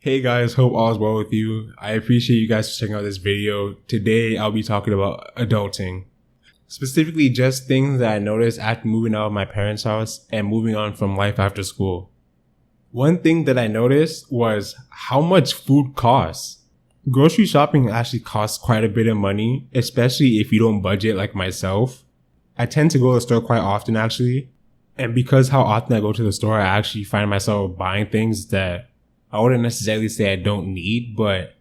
Hey guys, hope all is well with you. I appreciate you guys for checking out this video. Today I'll be talking about adulting. Specifically just things that I noticed after moving out of my parents' house and moving on from life after school. One thing that I noticed was how much food costs. Grocery shopping actually costs quite a bit of money, especially if you don't budget like myself. I tend to go to the store quite often actually. And because how often I go to the store, I actually find myself buying things that I wouldn't necessarily say I don't need, but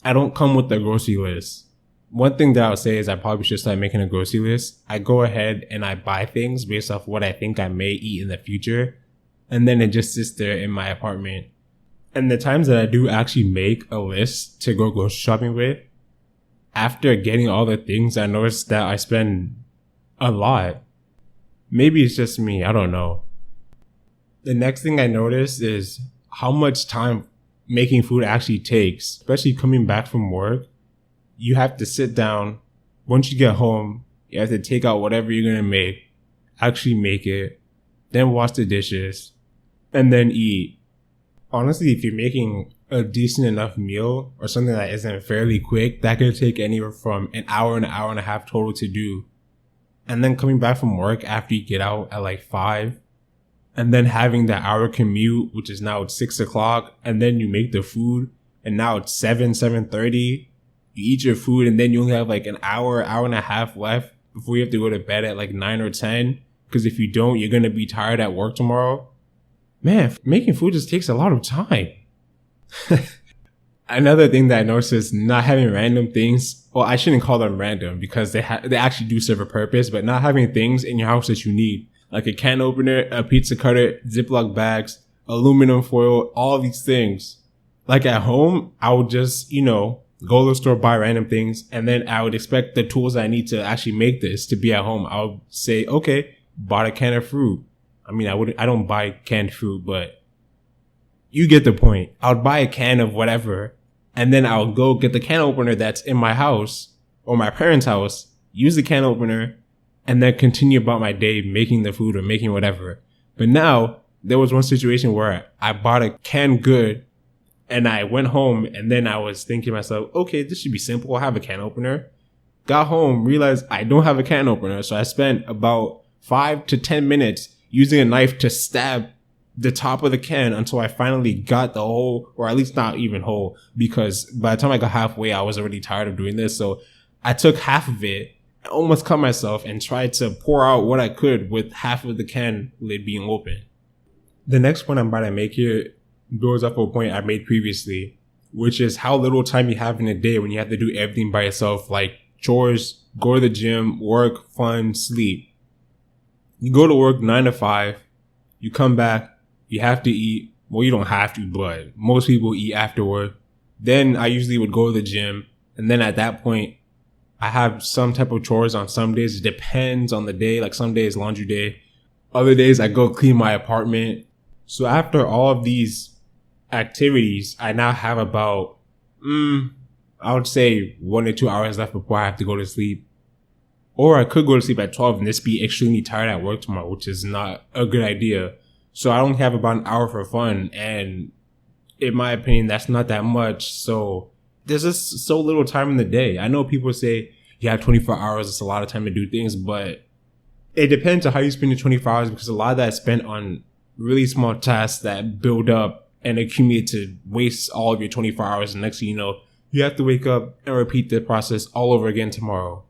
I don't come with a grocery list. One thing that I would say is I probably should start making a grocery list. I go ahead and I buy things based off what I think I may eat in the future, and then it just sits there in my apartment. And the times that I do actually make a list to go grocery shopping with, after getting all the things, I notice that I spend a lot. Maybe it's just me, I don't know. The next thing I noticed is how much time making food actually takes, especially coming back from work. You have to sit down. Once you get home, you have to take out whatever you're going to make, actually make it, then wash the dishes, and then eat. Honestly, if you're making a decent enough meal or something that isn't fairly quick, that could take anywhere from an hour and a half total to do. And then coming back from work after you get out at like 5, and then having that hour commute, which is now at 6 o'clock, and then you make the food, and now it's 7:30. You eat your food, and then you only have like an hour and a half left before you have to go to bed at like 9 or 10. Because if you don't, you're going to be tired at work tomorrow. Man, making food just takes a lot of time. Another thing that I noticed is not having random things. Well, I shouldn't call them random because they actually do serve a purpose, but not having things in your house that you need. Like a can opener, a pizza cutter, Ziploc bags, aluminum foil, all these things. Like at home, I would just, go to the store, buy random things, and then I would expect the tools I need to actually make this to be at home. I would say, okay, bought a can of fruit. I don't buy canned fruit, but you get the point. I would buy a can of whatever, and then I would go get the can opener that's in my house or my parents' house, use the can opener, and then continue about my day making the food or making whatever. But now there was one situation where I bought a canned good and I went home, and then I was thinking to myself, okay, this should be simple. I have a can opener. Got home, realized I don't have a can opener. So I spent about 5 to 10 minutes using a knife to stab the top of the can until I finally got the whole, or at least not even whole, because by the time I got halfway, I was already tired of doing this. So I took half of it, almost cut myself, and tried to pour out what I could with half of the can lid being open. The next point I'm about to make here builds up a point I made previously, which is how little time you have in a day when you have to do everything by yourself, like chores, go to the gym, work, fun, sleep. You go to work 9 to 5, you come back, you have to eat. Well, you don't have to, but most people eat after work. Then I usually would go to the gym, and then at that point, I have some type of chores on some days. It depends on the day. Like some days, laundry day. Other days, I go clean my apartment. So after all of these activities, I now have about, I would say 1 to 2 hours left before I have to go to sleep. Or I could go to sleep at 12 and just be extremely tired at work tomorrow, which is not a good idea. So I only have about an hour for fun. And in my opinion, that's not that much. So there's just so little time in the day. I know people say you have 24 hours. It's a lot of time to do things, but it depends on how you spend your 24 hours, because a lot of that is spent on really small tasks that build up and accumulate to waste all of your 24 hours. And next thing you know, you have to wake up and repeat the process all over again tomorrow.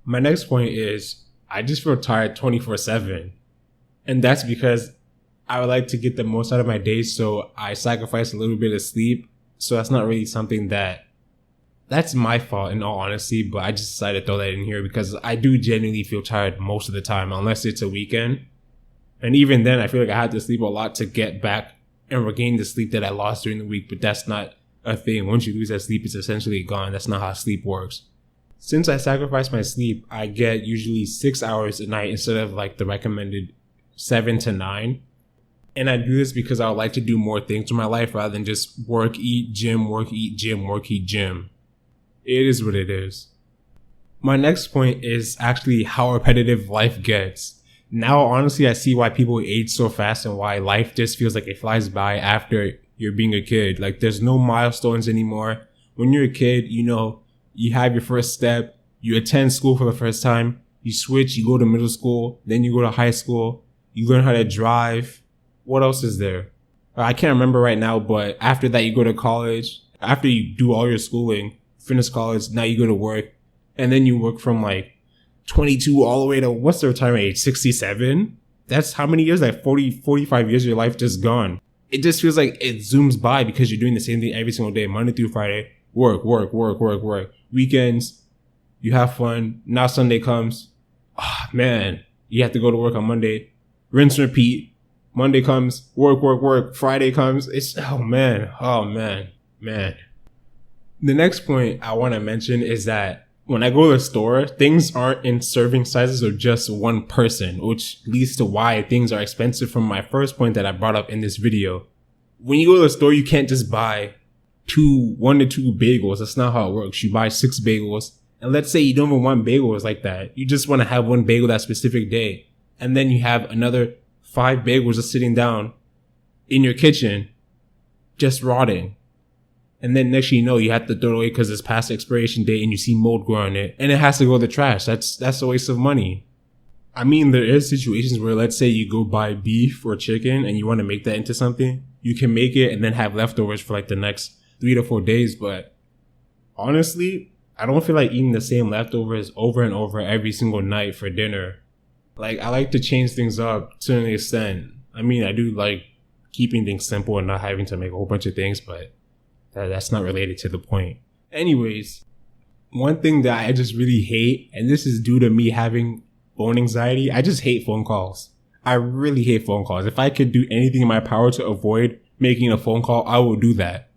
My next point is I just feel tired 24/7. And that's because I would like to get the most out of my day. So I sacrifice a little bit of sleep. So that's not really something that's my fault in all honesty, but I just decided to throw that in here because I do genuinely feel tired most of the time, unless it's a weekend. And even then, I feel like I had to sleep a lot to get back and regain the sleep that I lost during the week, but that's not a thing. Once you lose that sleep, it's essentially gone. That's not how sleep works. Since I sacrifice my sleep, I get usually 6 hours a night instead of like the recommended 7 to 9. And I do this because I would like to do more things in my life rather than just work, eat, gym, work, eat, gym, work, eat, gym. It is what it is. My next point is actually how repetitive life gets. Now, honestly, I see why people age so fast and why life just feels like it flies by after you're being a kid. Like, there's no milestones anymore. When you're a kid, you know, you have your first step, you attend school for the first time, you switch, you go to middle school, then you go to high school, you learn how to drive. What else is there? I can't remember right now, but after that, you go to college. After you do all your schooling, finish college, now you go to work, and then you work from like 22 all the way to, what's the retirement age, 67? That's how many years? Like 40, 45 years of your life just gone. It just feels like it zooms by because you're doing the same thing every single day, Monday through Friday. Work. Weekends, you have fun. Now Sunday comes. Ah, man, you have to go to work on Monday. Rinse and repeat. Monday comes, work. Friday comes. It's, oh man. The next point I want to mention is that when I go to the store, things aren't in serving sizes of just one person, which leads to why things are expensive from my first point that I brought up in this video. When you go to the store, you can't just buy 1 to 2 bagels. That's not how it works. You buy 6 bagels. And let's say you don't even want bagels like that. You just want to have one bagel that specific day. And then you have another 5 bagels just sitting down in your kitchen, just rotting. And then next thing you know, you have to throw it away because it's past the expiration date and you see mold growing on it. And it has to go to the trash. That's a waste of money. I mean, there is situations where, let's say you go buy beef or chicken and you want to make that into something. You can make it and then have leftovers for like the next 3 to 4 days. But honestly, I don't feel like eating the same leftovers over and over every single night for dinner. Like, I like to change things up to an extent. I mean, I do like keeping things simple and not having to make a whole bunch of things, but that's not related to the point. Anyways, one thing that I just really hate, and this is due to me having phone anxiety, I just hate phone calls. I really hate phone calls. If I could do anything in my power to avoid making a phone call, I will do that.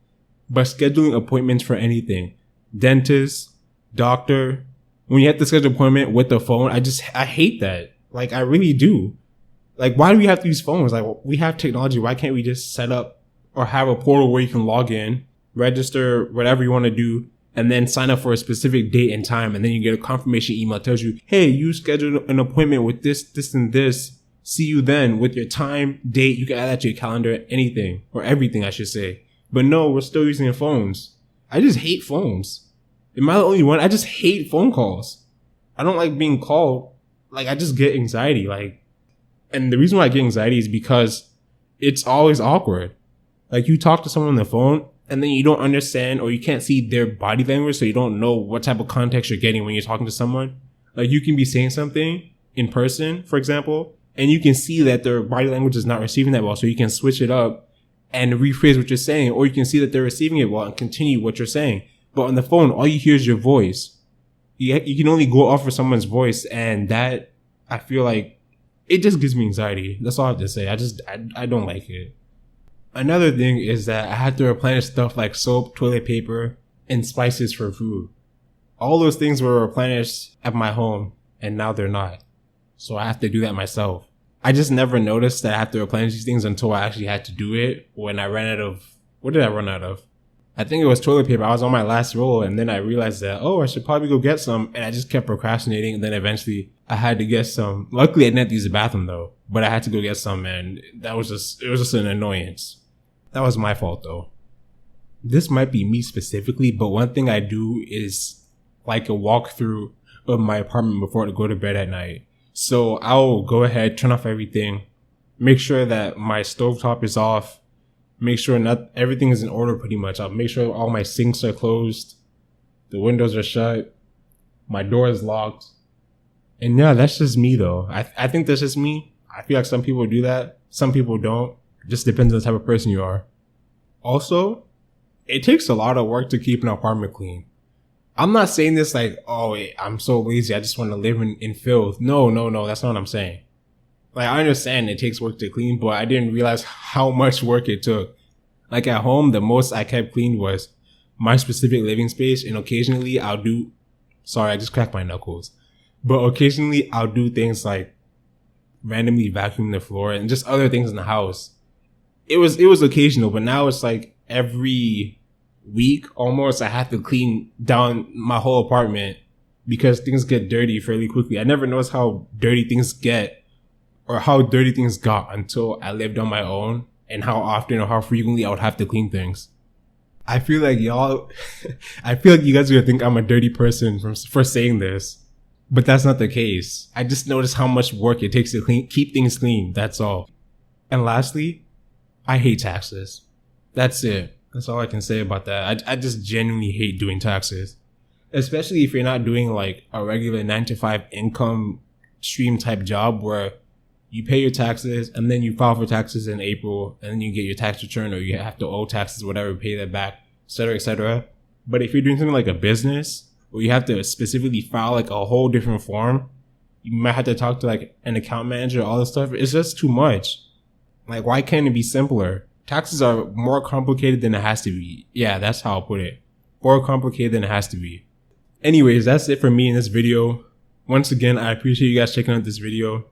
But scheduling appointments for anything, dentist, doctor, when you have to schedule an appointment with the phone, I hate that. Like, I really do. Like, why do we have to use phones? Like, we have technology. Why can't we just set up or have a portal where you can log in, register whatever you want to do, and then sign up for a specific date and time, and then you get a confirmation email that tells you, hey, you scheduled an appointment with this, and this. See you then with your time, date. You can add that to your calendar, anything, or everything, I should say. But no, we're still using phones. I just hate phones. Am I the only one? I just hate phone calls. I don't like being called. Like, I just get anxiety. Like, and the reason why I get anxiety is because it's always awkward. Like, you talk to someone on the phone and then you don't understand or you can't see their body language, so you don't know what type of context you're getting when you're talking to someone. Like, you can be saying something in person, for example, and you can see that their body language is not receiving that well, so you can switch it up and rephrase what you're saying, or you can see that they're receiving it well and continue what you're saying. But on the phone, all you hear is your voice. You can only go off of someone's voice, and that, I feel like, it just gives me anxiety. That's all I have to say. I don't like it. Another thing is that I had to replenish stuff like soap, toilet paper, and spices for food. All those things were replenished at my home, and now they're not. So I have to do that myself. I just never noticed that I have to replenish these things until I actually had to do it when I ran out of, what did I run out of? I think it was toilet paper. I was on my last roll, and then I realized that, I should probably go get some, and I just kept procrastinating, and then eventually I had to get some. Luckily, I didn't have to use the bathroom though, but I had to go get some, and it was just an annoyance. That was my fault though. This might be me specifically, but one thing I do is like a walkthrough of my apartment before I go to bed at night. So I'll go ahead, turn off everything, make sure that my stovetop is off, make sure not everything is in order pretty much. I'll make sure all my sinks are closed, the windows are shut, my door is locked. And yeah, that's just me though. I think that's just me. I feel like some people do that. Some people don't. It just depends on the type of person you are. Also, it takes a lot of work to keep an apartment clean. I'm not saying this like, I'm so lazy, I just want to live in filth. No, that's not what I'm saying. Like, I understand it takes work to clean, but I didn't realize how much work it took. Like, at home, the most I kept clean was my specific living space, and occasionally I just cracked my knuckles. But occasionally I'll do things like randomly vacuum the floor and just other things in the house. It was occasional, but now it's like every week almost I have to clean down my whole apartment because things get dirty fairly quickly. I never noticed how dirty things get or how dirty things got until I lived on my own and how often or how frequently I would have to clean things. I feel like y'all, I feel like you guys are gonna think I'm a dirty person for saying this, but that's not the case. I just noticed how much work it takes to keep things clean. That's all. And lastly, I hate taxes. That's it. That's all I can say about that. I just genuinely hate doing taxes, especially if you're not doing like a regular 9 to 5 income stream type job where you pay your taxes and then you file for taxes in April and then you get your tax return, or you have to owe taxes, whatever, pay that back, etc., etc. But if you're doing something like a business where you have to specifically file like a whole different form, you might have to talk to like an account manager, all this stuff. It's just too much. Like, why can't it be simpler? Taxes are more complicated than it has to be. Yeah, that's how I'll put it. More complicated than it has to be. Anyways, that's it for me in this video. Once again, I appreciate you guys checking out this video.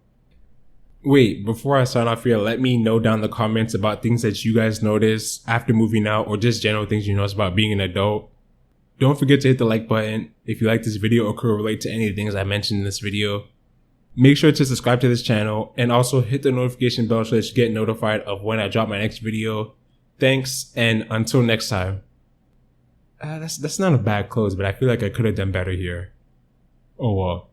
Wait, before I sign off here, let me know down in the comments about things that you guys notice after moving out, or just general things you notice about being an adult. Don't forget to hit the like button if you like this video or could relate to any of the things I mentioned in this video. Make sure to subscribe to this channel and also hit the notification bell so that you get notified of when I drop my next video. Thanks, and until next time. That's not a bad close, but I feel like I could have done better here. Oh well.